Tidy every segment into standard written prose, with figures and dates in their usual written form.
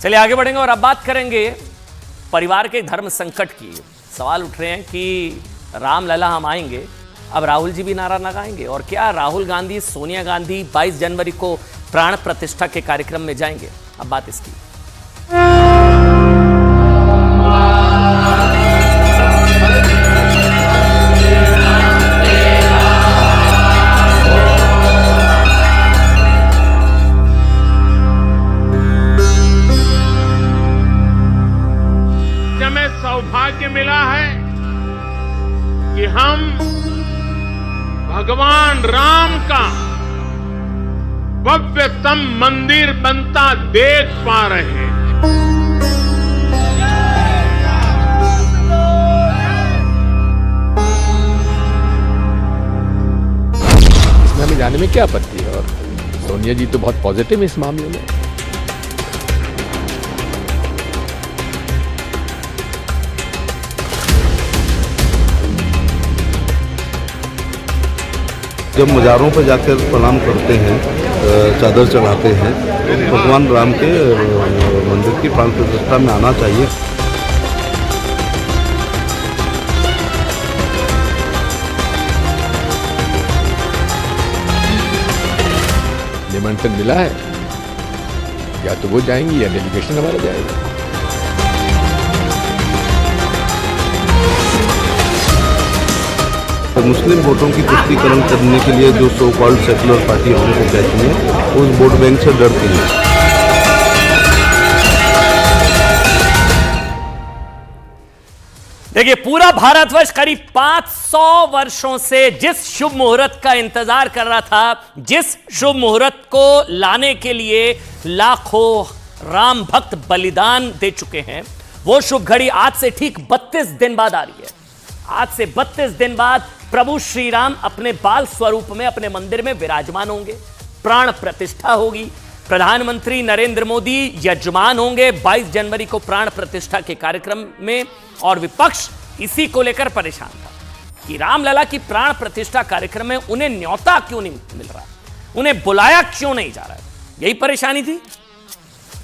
चलिए आगे बढ़ेंगे और अब बात करेंगे परिवार के धर्म संकट की। सवाल उठ रहे हैं कि रामलला हम आएंगे, अब राहुल जी भी नारा लगाएंगे और क्या राहुल गांधी सोनिया गांधी 22 जनवरी को प्राण प्रतिष्ठा के कार्यक्रम में जाएंगे? अब बात इसकी। हमें सौभाग्य मिला है कि हम भगवान राम का भव्यतम मंदिर बनता देख पा रहे हैं। इसमें हमें जाने में क्या आपत्ति है, और सोनिया जी तो बहुत पॉजिटिव है इस मामले में। जब मज़ारों पर जाकर प्रणाम करते हैं, चादर चढ़ाते हैं, तो भगवान राम के मंदिर की प्राण प्रतिष्ठा में आना चाहिए। निमंत्रण मिला है, या तो वो जाएंगी या डेलीगेशन हमारा जाएगा। मुस्लिम वोटों की तुष्टीकरण करने के लिए जो सो कॉल्ड सेकुलर पार्टी होने को कहती है, उस वोट बैंक से डरती है। देखिए, पूरा भारतवर्ष करीब 500 वर्षों से जिस शुभ मुहूर्त का इंतजार कर रहा था, जिस शुभ मुहूर्त को लाने के लिए लाखों राम भक्त बलिदान दे चुके हैं, वो शुभ घड़ी आज से ठीक 32 दिन बाद आ रही है। आज से 32 दिन बाद प्रभु श्री राम अपने बाल स्वरूप में अपने मंदिर में विराजमान होंगे, प्राण प्रतिष्ठा होगी, प्रधानमंत्री नरेंद्र मोदी यजमान होंगे 22 जनवरी को प्राण प्रतिष्ठा के कार्यक्रम में। और विपक्ष इसी को लेकर परेशान था कि रामलला की प्राण प्रतिष्ठा कार्यक्रम में उन्हें न्योता क्यों नहीं मिल रहा, उन्हें बुलाया क्यों नहीं जा रहा है, यही परेशानी थी।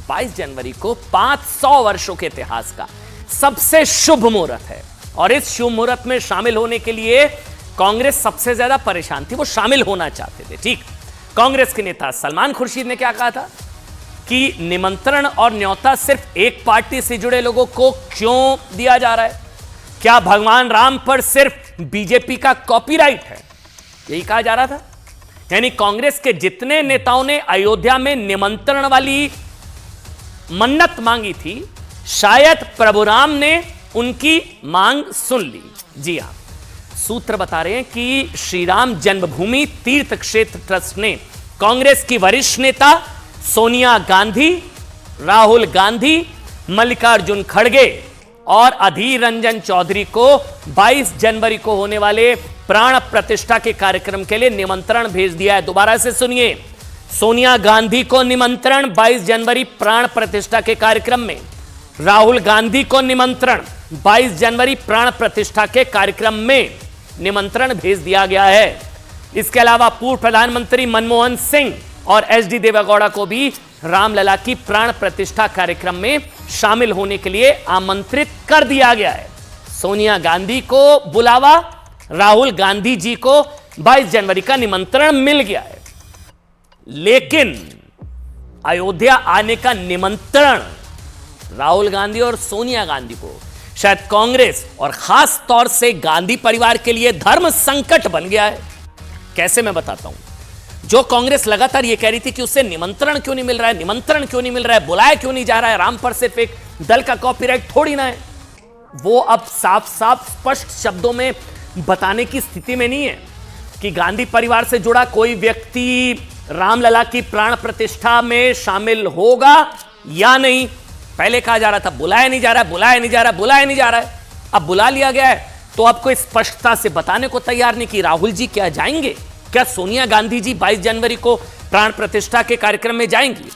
22 जनवरी को 500 वर्षों के इतिहास का सबसे शुभ मुहूर्त है और इस शुभ मुहूर्त में शामिल होने के लिए कांग्रेस सबसे ज्यादा परेशान थी, वो शामिल होना चाहते थे। ठीक, कांग्रेस के नेता सलमान खुर्शीद ने क्या कहा था कि निमंत्रण और न्योता सिर्फ एक पार्टी से जुड़े लोगों को क्यों दिया जा रहा है? क्या भगवान राम पर सिर्फ बीजेपी का कॉपीराइट है? यही कहा जा रहा था। यानी कांग्रेस के जितने नेताओं ने अयोध्या में निमंत्रण वाली मन्नत मांगी थी, शायद प्रभु राम ने उनकी मांग सुन ली। जी हां, सूत्र बता रहे हैं कि श्री राम जन्मभूमि तीर्थ क्षेत्र ट्रस्ट ने कांग्रेस की वरिष्ठ नेता सोनिया गांधी, राहुल गांधी, मल्लिकार्जुन खड़गे और अधीर रंजन चौधरी को 22 जनवरी को होने वाले प्राण प्रतिष्ठा के कार्यक्रम के लिए निमंत्रण भेज दिया है। दोबारा से सुनिए, सोनिया गांधी को निमंत्रण 22 जनवरी प्राण प्रतिष्ठा के कार्यक्रम में, राहुल गांधी को निमंत्रण 22 जनवरी प्राण प्रतिष्ठा के कार्यक्रम में निमंत्रण भेज दिया गया है। इसके अलावा पूर्व प्रधानमंत्री मनमोहन सिंह और एचडी देवेगौड़ा को भी रामलला की प्राण प्रतिष्ठा कार्यक्रम में शामिल होने के लिए आमंत्रित कर दिया गया है। सोनिया गांधी को बुलावा, राहुल गांधी जी को 22 जनवरी का निमंत्रण मिल गया है, लेकिन अयोध्या आने का निमंत्रण राहुल गांधी और सोनिया गांधी को शायद कांग्रेस और खास तौर से गांधी परिवार के लिए धर्म संकट बन गया है। कैसे, मैं बताता हूं। जो कांग्रेस लगातार ये कह रही थी कि उससे निमंत्रण क्यों नहीं मिल रहा है, निमंत्रण क्यों नहीं मिल रहा है, बुलाया क्यों नहीं जा रहा है, राम पर सिर्फ एक दल का कॉपीराइट थोड़ी ना है, वो अब साफ साफ स्पष्ट शब्दों में बताने की स्थिति में नहीं है कि गांधी परिवार से जुड़ा कोई व्यक्ति रामलला की प्राण प्रतिष्ठा में शामिल होगा या नहीं। पहले कहा जा रहा था बुलाया नहीं जा रहा है, बुलाया नहीं जा रहा है, बुलाया नहीं जा रहा है। अब बुला लिया गया है तो अब कोई स्पष्टता से बताने को तैयार नहीं कि राहुल जी क्या जाएंगे, क्या सोनिया गांधी जी 22 जनवरी को प्राण प्रतिष्ठा के कार्यक्रम में जाएंगी।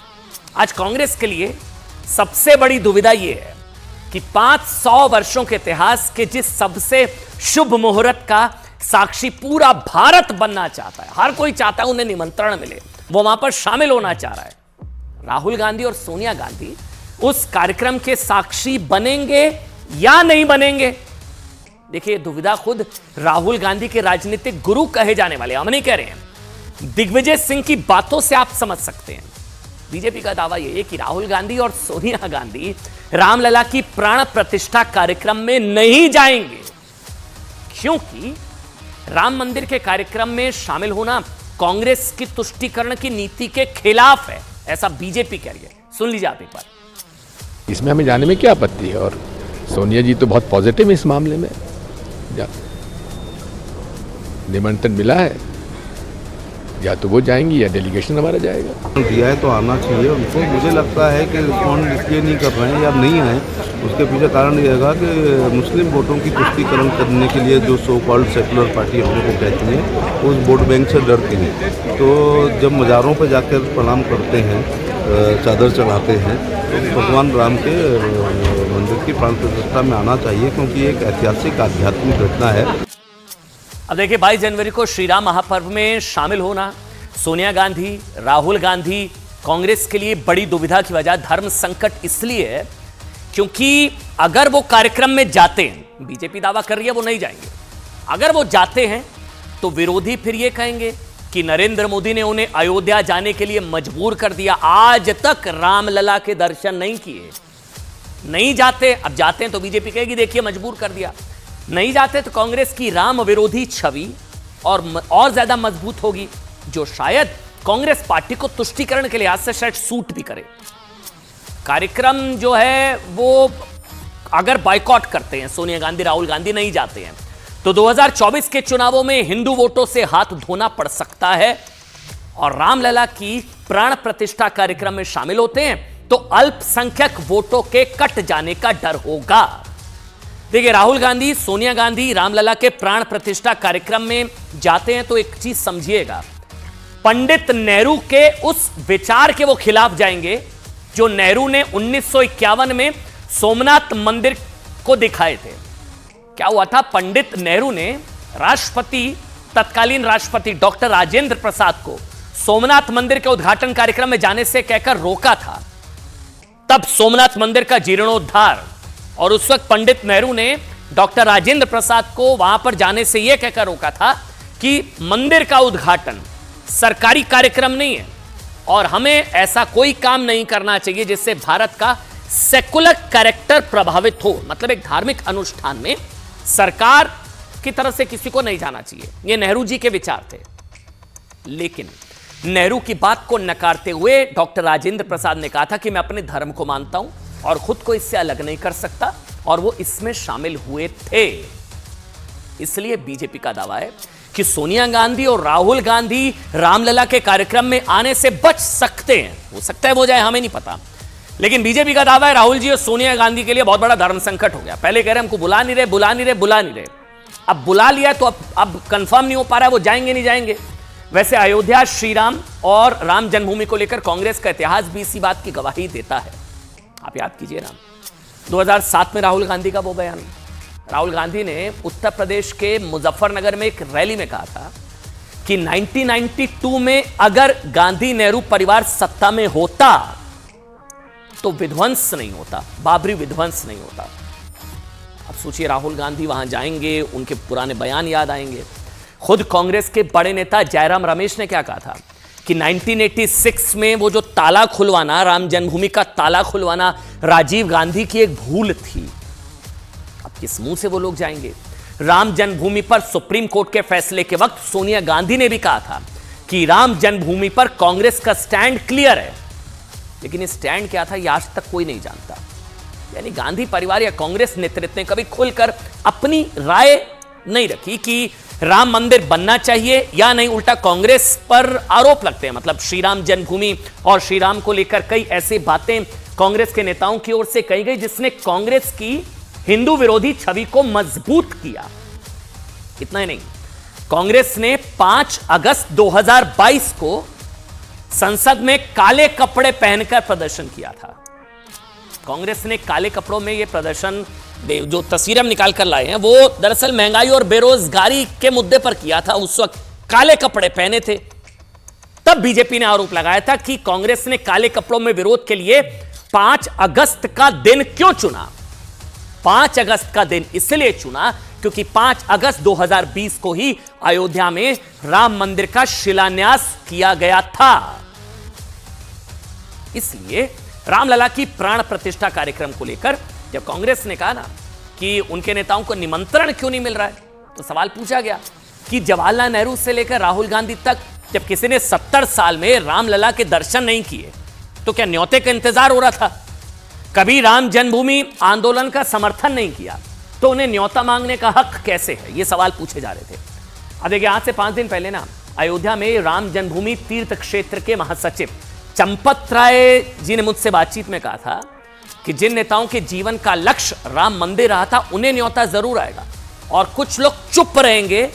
आज कांग्रेस के लिए सबसे बड़ी दुविधा यह है कि 500 वर्षों के इतिहास के जिस सबसे शुभ मुहूर्त का साक्षी पूरा भारत बनना चाहता है, हर कोई चाहता है उन्हें निमंत्रण मिले, वो वहां पर शामिल होना चाह रहा है। राहुल गांधी और सोनिया गांधी उस कार्यक्रम के साक्षी बनेंगे या नहीं बनेंगे? देखिए, दुविधा खुद राहुल गांधी के राजनीतिक गुरु कहे जाने वाले, हम नहीं कह रहे हैं, दिग्विजय सिंह की बातों से आप समझ सकते हैं। बीजेपी का दावा यह है कि राहुल गांधी और सोनिया गांधी रामलला की प्राण प्रतिष्ठा कार्यक्रम में नहीं जाएंगे, क्योंकि राम मंदिर के कार्यक्रम में शामिल होना कांग्रेस की तुष्टीकरण की नीति के खिलाफ है, ऐसा बीजेपी कह रही है। सुन लीजिए आप एक बार। इसमें हमें जाने में क्या आपत्ति है? और सोनिया जी तो बहुत पॉजिटिव इस मामले में, निमंत्रण मिला है, या तो वो जाएंगी या डेलीगेशन हमारा जाएगा। दिया है तो आना चाहिए उनको। मुझे लगता है कि रिस्पॉन्ड इसलिए नहीं कर रहे हैं या नहीं आए, उसके पीछे कारण ये है कि मुस्लिम वोटों की पुष्टिकरण करने के लिए जो सो कॉल्ड सेकुलर पार्टी अपने को कहती है, उस वोट बैंक से डरती हैं। तो जब मज़ारों पर जाकर प्रणाम करते हैं, चादर चढ़ाते हैं, तो भगवान राम के मंदिर की प्राण प्रतिष्ठा में आना चाहिए, क्योंकि एक ऐतिहासिक आध्यात्मिक घटना है। अब देखिए, 22 जनवरी को श्री राम महापर्व में शामिल होना सोनिया गांधी, राहुल गांधी, कांग्रेस के लिए बड़ी दुविधा की वजह, धर्म संकट इसलिए है क्योंकि अगर वो कार्यक्रम में जाते हैं, बीजेपी दावा कर रही है वो नहीं जाएंगे, अगर वो जाते हैं तो विरोधी फिर ये कहेंगे कि नरेंद्र मोदी ने उन्हें अयोध्या जाने के लिए मजबूर कर दिया, आज तक रामलला के दर्शन नहीं किए, नहीं जाते, अब जाते हैं तो बीजेपी कहेगी देखिए मजबूर कर दिया। नहीं जाते तो कांग्रेस की राम विरोधी छवि और ज्यादा मजबूत होगी, जो शायद कांग्रेस पार्टी को तुष्टीकरण के लिहाज से शायद सूट भी करे। कार्यक्रम जो है वो अगर बायकॉट करते हैं सोनिया गांधी, राहुल गांधी नहीं जाते हैं, तो 2024 के चुनावों में हिंदू वोटों से हाथ धोना पड़ सकता है, और रामलला की प्राण प्रतिष्ठा कार्यक्रम में शामिल होते हैं तो अल्पसंख्यक वोटों के कट जाने का डर होगा। देखिए, राहुल गांधी, सोनिया गांधी रामलला के प्राण प्रतिष्ठा कार्यक्रम में जाते हैं तो एक चीज समझिएगा, पंडित नेहरू के उस विचार के वो खिलाफ जाएंगे जो नेहरू ने 1951 में सोमनाथ मंदिर को दिखाए थे। क्या हुआ था? पंडित नेहरू ने तत्कालीन राष्ट्रपति डॉक्टर राजेंद्र प्रसाद को सोमनाथ मंदिर के उद्घाटन कार्यक्रम में जाने से कहकर रोका था। तब सोमनाथ मंदिर का जीर्णोद्धार, और उस वक्त पंडित नेहरू ने डॉक्टर राजेंद्र प्रसाद को वहां पर जाने से यह कहकर रोका था कि मंदिर का उद्घाटन सरकारी कार्यक्रम नहीं है और हमें ऐसा कोई काम नहीं करना चाहिए जिससे भारत का सेकुलर कैरेक्टर प्रभावित हो, मतलब एक धार्मिक अनुष्ठान में सरकार की तरफ से किसी को नहीं जाना चाहिए। यह नेहरू जी के विचार थे। लेकिन नेहरू की बात को नकारते हुए डॉक्टर राजेंद्र प्रसाद ने कहा था कि मैं अपने धर्म को मानता हूं और खुद को इससे अलग नहीं कर सकता, और वो इसमें शामिल हुए थे। इसलिए बीजेपी का दावा है कि सोनिया गांधी और राहुल गांधी रामलला के कार्यक्रम में आने से बच सकते हैं। हो सकता है वो जाए, हमें नहीं पता, लेकिन बीजेपी का दावा है राहुल जी और सोनिया गांधी के लिए बहुत बड़ा धर्म संकट हो गया। पहले कह रहे हमको बुला नहीं रहे, अब बुला लिया तो अब कंफर्म नहीं हो पा रहा है वो जाएंगे नहीं जाएंगे। वैसे अयोध्या, श्री राम और राम जन्मभूमि को लेकर कांग्रेस का इतिहास भी इसी बात की गवाही देता है। आप याद कीजिए ना, 2007 में राहुल गांधी का वो बयान, राहुल गांधी ने उत्तर प्रदेश के मुजफ्फरनगर में एक रैली में कहा था कि 1992 में अगर गांधी नेहरू परिवार सत्ता में होता तो विध्वंस नहीं होता, बाबरी विध्वंस नहीं होता। अब सोचिए, राहुल गांधी वहां जाएंगे, उनके पुराने बयान याद आएंगे। खुद कांग्रेस के बड़े नेता जयराम रमेश ने क्या कहा था कि 1986 में वो जो ताला खुलवाना, राम जन्मभूमि का ताला खुलवाना राजीव गांधी की एक भूल थी। अब किस मुंह से वो लोग जाएंगे? राम जन्मभूमि पर सुप्रीम कोर्ट के फैसले के वक्त सोनिया गांधी ने भी कहा था कि राम जन्मभूमि पर कांग्रेस का स्टैंड क्लियर है, लेकिन ये स्टैंड क्या था ये आज तक कोई नहीं जानता। यानी गांधी परिवार या कांग्रेस नेतृत्व ने कभी खुलकर अपनी राय नहीं रखी कि राम मंदिर बनना चाहिए या नहीं। उल्टा कांग्रेस पर आरोप लगते हैं, मतलब श्री राम जन्मभूमि और श्री राम को लेकर कई ऐसी बातें कांग्रेस के नेताओं की ओर से कही गई जिसने कांग्रेस की हिंदू विरोधी छवि को मजबूत किया। इतना ही नहीं, कांग्रेस ने 5 अगस्त 2022 को संसद में काले कपड़े पहनकर प्रदर्शन किया था। कांग्रेस ने काले कपड़ों में यह प्रदर्शन, जो तस्वीरें हम निकाल कर लाए हैं, वो दरअसल महंगाई और बेरोजगारी के मुद्दे पर किया था। उस वक्त काले कपड़े पहने थे। तब बीजेपी ने आरोप लगाया था कि कांग्रेस ने काले कपड़ों में विरोध के लिए 5 अगस्त का दिन क्यों चुना? 5 अगस्त का दिन इसलिए चुना क्योंकि 5 अगस्त 2020 को ही अयोध्या में राम मंदिर का शिलान्यास किया गया था। इसलिए रामलला की प्राण प्रतिष्ठा कार्यक्रम को लेकर जब कांग्रेस ने कहा ना कि उनके नेताओं को निमंत्रण क्यों नहीं मिल रहा है, तो सवाल पूछा गया कि जवाहरलाल नेहरू से लेकर राहुल गांधी तक जब किसी ने 70 साल में रामलला के दर्शन नहीं किए तो क्या न्योते का इंतजार हो रहा था? कभी राम जन्मभूमि आंदोलन का समर्थन नहीं किया तो उन्हें न्योता मांगने का हक कैसे है? ये सवाल पूछे जा रहे थे। अब देखिए, आज से 5 दिन पहले ना अयोध्या में राम जन्मभूमि तीर्थ क्षेत्र के महासचिव चंपत राय जी ने मुझसे बातचीत में कहा था कि जिन नेताओं के जीवन का लक्ष्य राम मंदिर रहा था उन्हें न्योता जरूर आएगा, और कुछ लोग चुप रहेंगे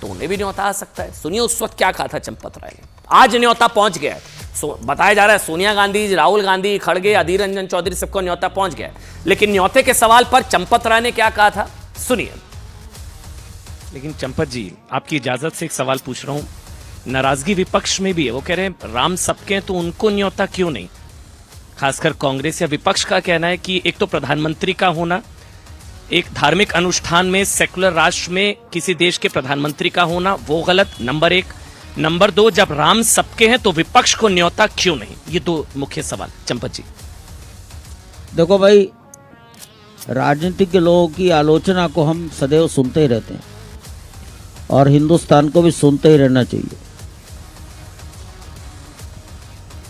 तो उन्हें भी न्योता आ सकता है। सुनिए उस वक्त क्या कहा था चंपत राय ने। आज न्योता पहुंच गया है, बताया जा रहा है सोनिया गांधी, राहुल गांधी, खड़गे, अधीर रंजन चौधरी, सबको न्योता पहुंच गया है। लेकिन न्योते के सवाल पर चंपत राय ने क्या कहा था, सुनिए। लेकिन चंपत जी, आपकी इजाजत से एक सवाल पूछ रहा हूं। नाराजगी विपक्ष में भी है, वो कह रहे हैं राम सबके हैं तो उनको न्योता क्यों नहीं? खासकर कांग्रेस या विपक्ष का कहना है कि एक तो प्रधानमंत्री का होना, एक धार्मिक अनुष्ठान में सेकुलर राष्ट्र में किसी देश के प्रधानमंत्री का होना, वो गलत, नंबर 1। नंबर 2, जब राम सबके हैं तो विपक्ष को न्योता क्यों नहीं? ये 2 मुख्य सवाल। चंपत जी देखो भाई, राजनीतिक के लोगों की आलोचना को हम सदैव सुनते ही रहते हैं और हिंदुस्तान को भी सुनते ही रहना चाहिए।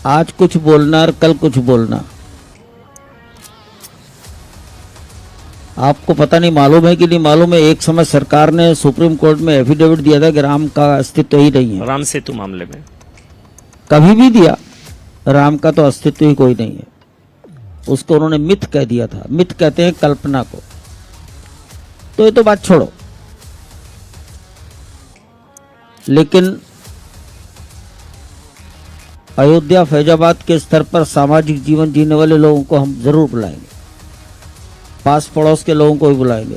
आज कुछ बोलना और कल कुछ बोलना, आपको पता नहीं मालूम है कि नहीं मालूम है, एक समय सरकार ने सुप्रीम कोर्ट में एफिडेविट दिया था कि राम का अस्तित्व ही नहीं है। राम सेतु मामले में कभी भी दिया, राम का तो अस्तित्व ही कोई नहीं है। उसको उन्होंने मिथ कह दिया था। मिथ कहते हैं कल्पना को। तो ये तो बात छोड़ो, लेकिन अयोध्या फैजाबाद के स्तर पर सामाजिक जीवन जीने वाले लोगों को हम जरूर बुलाएंगे, पास पड़ोस के लोगों को भी बुलाएंगे।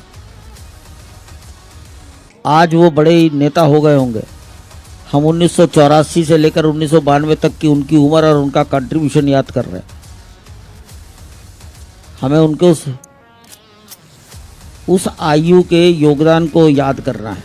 आज वो बड़े ही नेता हो गए होंगे। हम 1984 से लेकर 1992 तक की उनकी उम्र और उनका कंट्रीब्यूशन याद कर रहे हैं। हमें उनके उस आयु के योगदान को याद करना है।